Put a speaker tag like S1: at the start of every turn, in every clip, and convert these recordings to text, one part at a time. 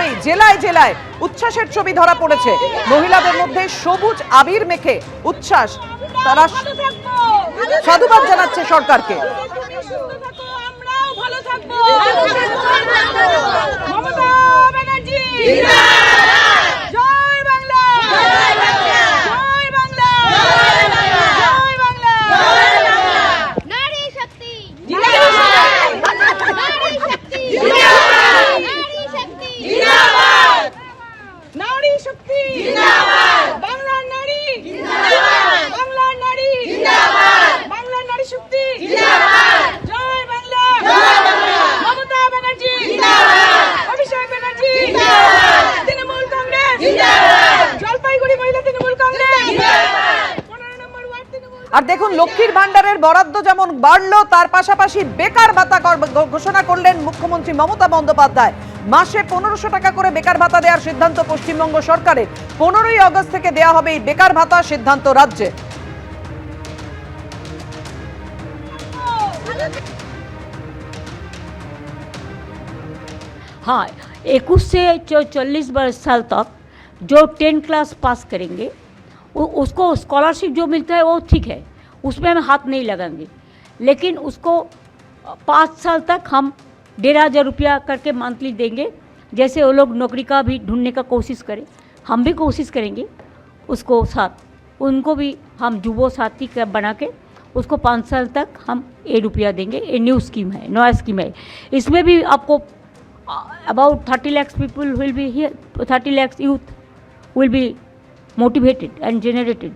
S1: পরেই জেলায় জেলায় উচ্ছ্বাসের ছবি ধরা পড়েছে। মহিলাদের মধ্যে সবুজ আবির মেখে উচ্ছ্বাস, তারা সাধুবাদ জানাচ্ছে সরকারকে। আর দেখুন, লক্ষ্মীর ভান্ডারের বরাদ্দ যেমন বাড়লো, তার পাশাপাশি বেকার ভাতা ঘোষণা করলেন মুখ্যমন্ত্রী মমতা বন্দ্যোপাধ্যায়। মাসে 1500 টাকা করে বেকার ভাতা দেওয়ার সিদ্ধান্ত পশ্চিমবঙ্গ সরকারের। 15ই আগস্ট থেকে দেওয়া হবে এই বেকার ভাতা, সিদ্ধান্ত রাজ্যে।
S2: हाँ, 21 से 40 साल तक जो 10 क्लास पास करेंगे उसको स्कॉलरशिप जो मिलता है वो ठीक है, उसमें हम हाथ नहीं लगाएंगे। लेकिन उसको 5 साल तक हम 1500 रुपया करके मंथली देंगे। जैसे वो लोग नौकरी का भी ढूंढने का कोशिश करें, हम भी कोशिश करेंगे उसको साथ, उनको भी हम जुबो साथी बना के उसको 5 साल तक हम 1 रुपया देंगे। ये न्यू स्कीम है, नया स्कीम है। इसमें भी आपको about 30 lakhs people will be here, 30 lakhs youth will be motivated and generated.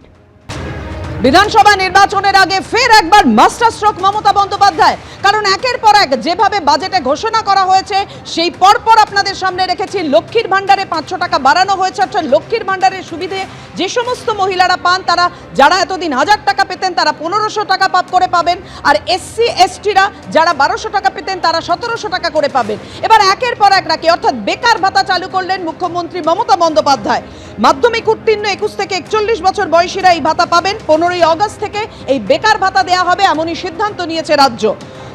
S1: বিধানসভা নির্বাচনের আগে ফের একবার মাস্টার স্ট্রোক মমতা বন্দ্যোপাধ্যায়। কারণ একের পর এক যেভাবে বাজেটে ঘোষণা করা হয়েছে, সেই পরপর আপনাদের সামনে রেখেছি লক্ষ্মীর ভান্ডারে 500 টাকা বাড়ানো হয়েছে। অর্থাৎ লক্ষ্মীর ভান্ডারের সুবিধে যে সমস্ত মহিলারা পান, তারা যারা এতদিন 1000 টাকা পেতেন তারা 1500 টাকা করে পাবেন। আর এসসি এসটিরা যারা 1200 টাকা পেতেন তারা 1700 টাকা করে পাবেন। এবার একের পর এক রাখি, অর্থাৎ বেকার ভাতা চালু করলেন মুখ্যমন্ত্রী মমতা বন্দ্যোপাধ্যায়। মাধ্যমিক উত্তীর্ণ 21 থেকে 41 বছর বয়সীরা এই ভাতা পাবেন। 15ই আগস্ট থেকে এই বেকার ভাতা দেওয়া হবে, এমনই সিদ্ধান্ত নিয়েছে রাজ্য।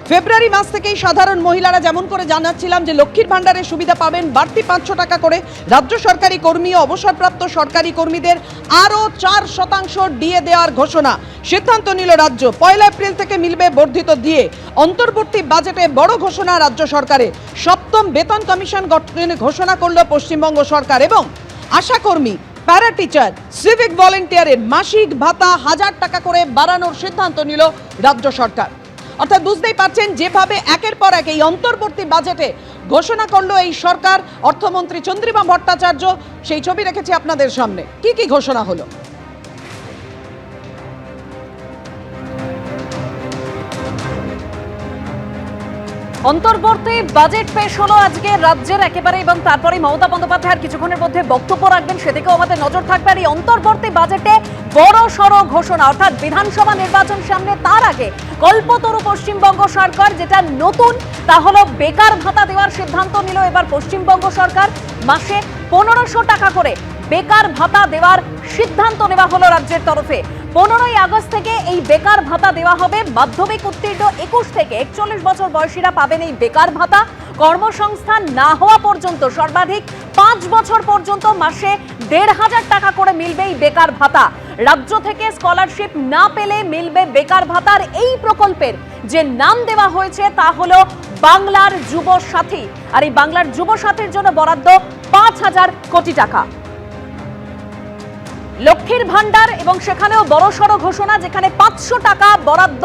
S1: ফেব্রুয়ারি মাস থেকেই সাধারণ মহিলারা যেমন করে জানাচ্ছিলাম যে লক্ষ্মীর ভান্ডারের সুবিধা পাবেন, বাড়তি 500 টাকা করে। রাজ্য সরকারি কর্মী ও অবসরপ্রাপ্ত সরকারি কর্মীদের আরও 4% ডিএ দেওয়ার ঘোষণা, সিদ্ধান্ত নিল রাজ্য। 1 এপ্রিল থেকে মিলবে বর্ধিত ডিএ। অন্তর্বর্তী বাজেটে বড় ঘোষণা রাজ্য সরকারের। 7ম বেতন কমিশন গঠনের ঘোষণা করল পশ্চিমবঙ্গ সরকার। এবং আশাকর্মী, প্যারা টিচার, সিভিক ভলেন্টিয়ারের মাসিক ভাতা 1000 টাকা করে বাড়ানোর সিদ্ধান্ত নিল রাজ্য সরকার। অর্থাৎ বুঝতেই পারছেন যেভাবে একের পর এক এই অন্তর্বর্তী বাজেটে ঘোষণা করলো এই সরকার, অর্থমন্ত্রী চন্দ্রিমা ভট্টাচার্য, সেই ছবি রেখেছি আপনাদের সামনে। কি কি ঘোষণা হলো? অন্তর্বর্তী বাজেট পেশ হলো আজকে রাজ্যের একেবারে, এবং তারপরে মমতা বন্দ্যোপাধ্যায়ের কিছুক্ষণের মধ্যে বক্তব্য রাখবেন, সেদিকেও আমাদের নজর থাকবে। আর এই অন্তর্বর্তী বাজেটে বড় সড় ঘোষণা, অর্থাৎ বিধানসভা নির্বাচন সামনে, তার আগে কল্পতরু পশ্চিমবঙ্গ সরকার। যেটা নতুন তা হলো বেকার ভাতা দেওয়ার সিদ্ধান্ত নিল এবার পশ্চিমবঙ্গ সরকার। মাসে 1500 টাকা করে বেকার ভাতা দেওয়ার সিদ্ধান্ত নেওয়া হলো রাজ্যের তরফে। 15ই আগস্ট থেকে এই বেকার ভাতা দেওয়া হবে। মাধ্যমিক উত্তীর্ণ 21 থেকে 41 বছর বয়সীরা পাবেন এই বেকার ভাতা। কর্মসংস্থান না হওয়া পর্যন্ত সর্বাধিক 5 বছর পর্যন্ত মাসে 1500 টাকা করে মিলবে এই বেকার ভাতা। রাজ্য থেকে স্কলারশিপ না পেলে মিলবে বেকার ভাতার। এই প্রকল্পের যে নাম দেওয়া হয়েছে তা হলো বাংলার যুব সাথী। আর এই বাংলার যুব সাথীর জন্য বরাদ্দ 5000 কোটি টাকা। লক্ষ্মীর ভান্ডার এবং সেখানেও বড়সড় ঘোষণা, যেখানে 500 টাকা বরাদ্দ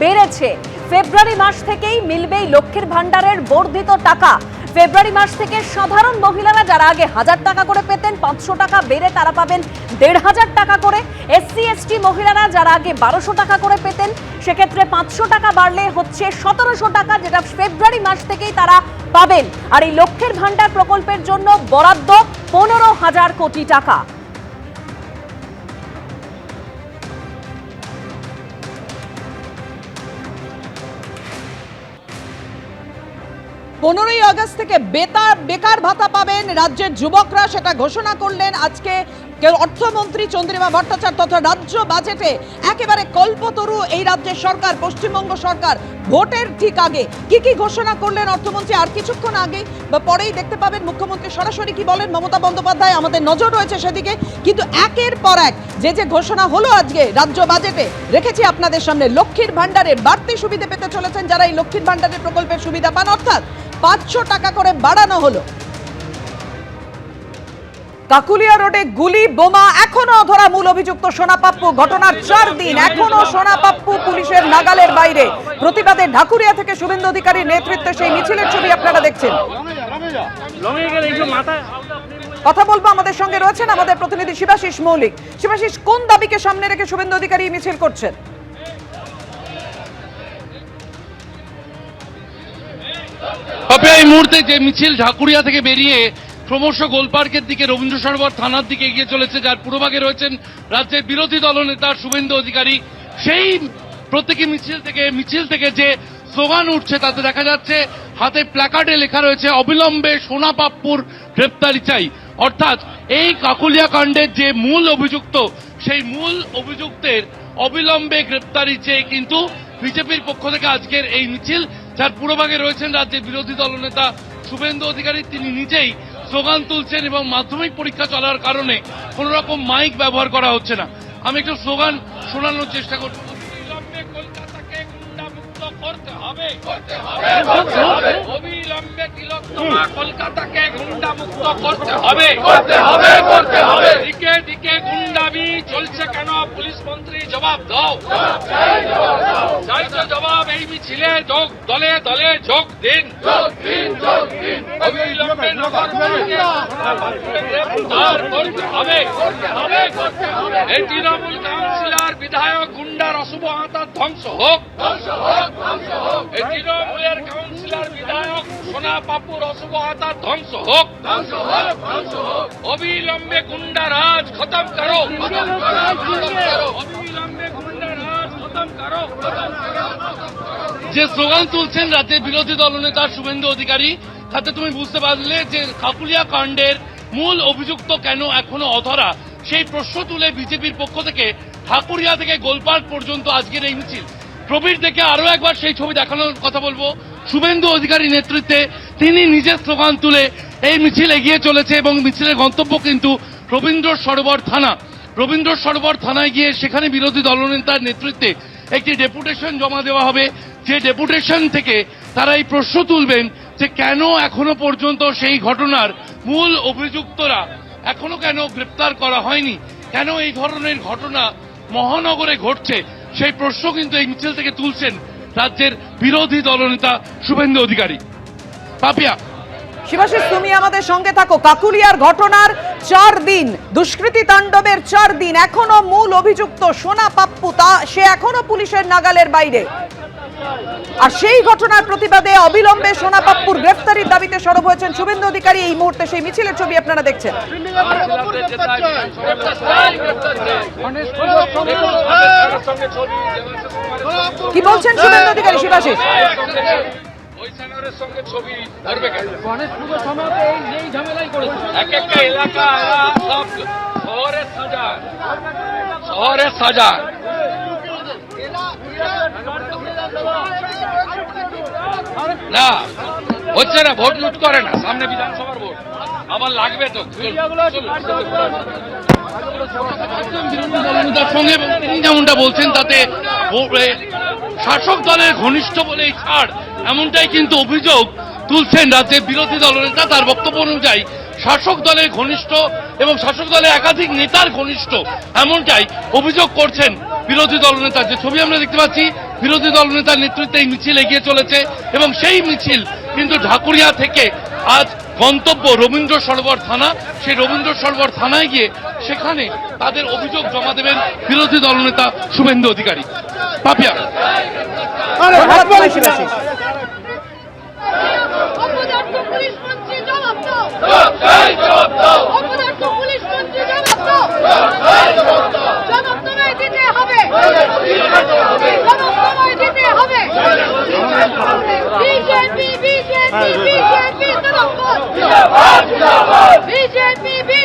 S1: বেড়েছে। ফেব্রুয়ারি মাস থেকেই মিলবে লক্ষ্মীর ভান্ডারের বর্ধিত টাকা। ফেব্রুয়ারি মাস থেকে সাধারণ মহিলারা যারা আগে 1000 টাকা করে পেতেন, 500 টাকা বেড়ে তারা পাবেন 1500 টাকা করে। এসসি এসটি মহিলারা যারা আগে 1200 টাকা করে পেতেন, সেক্ষেত্রে 500 টাকা বাড়লে হচ্ছে 1700 টাকা, যেটা ফেব্রুয়ারি মাস থেকেই তারা পাবেন। আর এই লক্ষ্মীর ভান্ডার প্রকল্পের জন্য বরাদ্দ 15,000 কোটি টাকা। 15ই আগস্ট থেকে বেকার ভাতা পাবেন রাজ্যের যুবকরা, সেটা ঘোষণা করলেন আজকে কেউ অর্থমন্ত্রী চন্দ্রিমা ভট্টাচার্য তথা রাজ্য বাজেটে একেবারে কল্পতরু এই রাজ্যের সরকার, পশ্চিমবঙ্গ সরকার। ভোটের ঠিক আগে কি ঘোষণা করলেন অর্থমন্ত্রী, আর কিছুক্ষণ আগে বা পরেই দেখতে পাবেন মুখ্যমন্ত্রী সরাসরি কি বলেন মমতা বন্দ্যোপাধ্যায়, আমাদের নজর রয়েছে সেদিকে। কিন্তু একের পর এক যে ঘোষণা হলো আজকে রাজ্য বাজেটে, রেখেছি আপনাদের সামনে। লক্ষ্মীর ভান্ডারের বাড়তি সুবিধা পেতে চলেছেন যারা এই লক্ষ্মীর ভান্ডারের প্রকল্পের সুবিধা পান, অর্থাৎ 500 টাকা করে বাড়ানো হলো। কাকুলিয়া রোডে গুলি বোমা এখনো অধরা মূল অভিযুক্ত সোনা পাপ্পু। ঘটনার 4 দিন এখনো সোনা পাপ্পু পুলিশের নাগালের বাইরে। প্রতিবাদে ঢাকুরিয়া থেকে শুভেন্দু অধিকারীর নেতৃত্বে সেই মিছিলের ছবি আপনারা দেখছেন। কথা বলবো, আমাদের সঙ্গে রয়েছেন আমাদের প্রতিনিধি শিবাশিস মৌলিক। শিবাশিস, কোন দাবিকে সামনে রেখে শুভেন্দু অধিকারী মিছিল করছেন?
S3: এই মুহূর্তে যে মিছিল ঢাকুরিয়া থেকে বেরিয়ে ক্রমশ গোলপার্কের দিকে রবীন্দ্র সরোবর থানার দিকে এগিয়ে চলেছে, যার পুরোভাগে রয়েছেন রাজ্যের বিরোধী দলনেতা শুভেন্দু অধিকারী। সেই প্রত্যেকটি মিছিল থেকে যে স্লোগান উঠছে তাতে দেখা যাচ্ছে হাতে প্ল্যাকার্ডে লেখা রয়েছে অবিলম্বে সোনা পাপ্পুর গ্রেপ্তারি চাই। অর্থাৎ এই কাকুলিয়া কাণ্ডের যে মূল অভিযুক্ত, সেই মূল অভিযুক্তের অবিলম্বে গ্রেপ্তারি চেয়ে কিন্তু বিজেপির পক্ষ থেকে আজকের এই মিছিল, যার পুরোভাগে রয়েছেন রাজ্যের বিরোধী দলনেতা শুভেন্দু অধিকারী। তিনি নিজেই স্লোগান তুলছেন এবং মাধ্যমিক পরীক্ষা চলার কারণে কোন রকম মাইক ব্যবহার করা হচ্ছে না। আমি একটু স্লোগান শোনানোর চেষ্টা করব। কলকাতাকে গুন্ডামুক্ত করতে হবে, অবিলম্বে তিলোত্তমা কলকাতাকে গুন্ডামুক্ত করতে হবে। দিকে দিকে গুন্ডামি চলছে কেন? পুলিশ মন্ত্রী জবাব দাও। চাইছো জবাব? এই মিছিলে দলে দলে যোগ দিন। অবিলম্বে গ্রেফতার করতে হবে। এই তৃণমূল কাউন্সিলর বিধায়ক গুন্ডার অশুভ আত্মার ধ্বংস হোক। এই তৃণমূলের কাউন্সিলর বিধায়ক সোনা পাপ্পুর অশুভ আত্মার ধ্বংস হোক। অবিলম্বে গুন্ডা রাজ খতম করো। অবিলম্বে গুন্ডা রাজ খতম করো। যে স্লোগান তুলছেন রাজ্যের বিরোধী দলনেতা শুভেন্দু অধিকারী, তাতে তুমি বুঝতে পারলে যে কাকুলিয়া কাণ্ডের মূল অভিযুক্ত কেন এখনো অধরা, সেই প্রশ্ন তুলে বিজেপির পক্ষ থেকে ঢাকুরিয়া থেকে গোলপার্ক পর্যন্ত আজকের এই মিছিল। প্রবীর থেকে আরো একবার সেই ছবি দেখানোর কথা বলবো। শুভেন্দু অধিকারী নেতৃত্বে তিনি নিজের স্লোগান তুলে এই মিছিল এগিয়ে চলেছে এবং মিছিলের গন্তব্য কিন্তু রবীন্দ্র সরোবর থানা। রবীন্দ্র সরোবর থানায় গিয়ে সেখানে বিরোধী দলনেতার নেতৃত্বে একটি ডেপুটেশন জমা দেওয়া হবে, যে ডেপুটেশন থেকে তারা এই প্রশ্ন তুলবেন যে কেন এখনো পর্যন্ত সেই ঘটনার মূল অভিযুক্তরা এখনো কেন গ্রেপ্তার করা হয়নি, কেন এই ধরনের ঘটনা মহানগরে ঘটছে, সেই প্রশ্ন কিন্তু এই মিছিল থেকে তুলছেন রাজ্যের বিরোধী দলনেতা শুভেন্দু অধিকারী। পাপিয়া,
S1: শিবাশিস, তুমি আমাদের সঙ্গে থাকো। কাকুলিয়ার ঘটনার 4 দিন, দুষ্কৃতী তাণ্ডবের 4 দিন, এখনো মূল অভিযুক্ত সোনা পাপ্পু সে এখনো পুলিশের নাগালের বাইরে। আর সেই ঘটনার প্রতিবাদে অবিলম্বে সোনা পাপ্পুর গ্রেফতারির দাবিতে সরব হয়েছেন শুভেন্দু অধিকারী। এই মুহূর্তে সেই মিছিলের ছবি আপনারা দেখছেন। কি বলছেন শুভেন্দু অধিকারী? শিবাশিস,
S3: এক একটা এলাকা সব শহরে সাজা না হচ্ছে না, ভোট লুট করে না, সামনে বিধানসভার ভোট আবার লাগবে তো। সঙ্গে তিনি যেমনটা বলছেন তাতে শাসক দলের ঘনিষ্ঠ বলেই ছাড়, এমনটাই কিন্তু অভিযোগ তুলছেন রাজ্যের বিরোধী দলনেতা। তার বক্তব্য অনুযায়ী শাসক দলের ঘনিষ্ঠ এবং শাসক দলের একাধিক নেতার ঘনিষ্ঠ, এমনটাই অভিযোগ করছেন বিরোধী দলনেতা। যে ছবি আমরা দেখতে পাচ্ছি, বিরোধী দলনেতার নেতৃত্বে এই মিছিল এগিয়ে চলেছে এবং সেই মিছিল কিন্তু ঢাকুরিয়া থেকে আজ গন্তব্য রবীন্দ্র সরোবর থানা। সেই রবীন্দ্র সরোবর থানায় গিয়ে সেখানে তাদের অভিযোগ জমা দেবেন বিরোধী দলনেতা শুভেন্দু অধিকারী। পাপিয়া,
S4: বিজেপি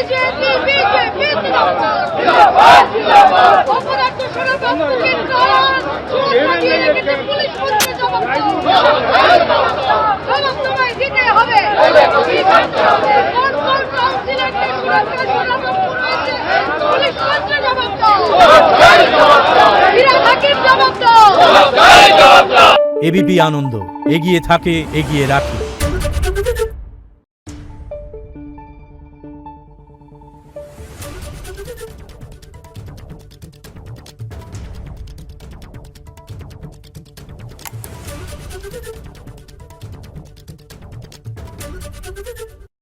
S4: এবিপি আনন্দ, এগিয়ে থাকে, এগিয়ে রাখে।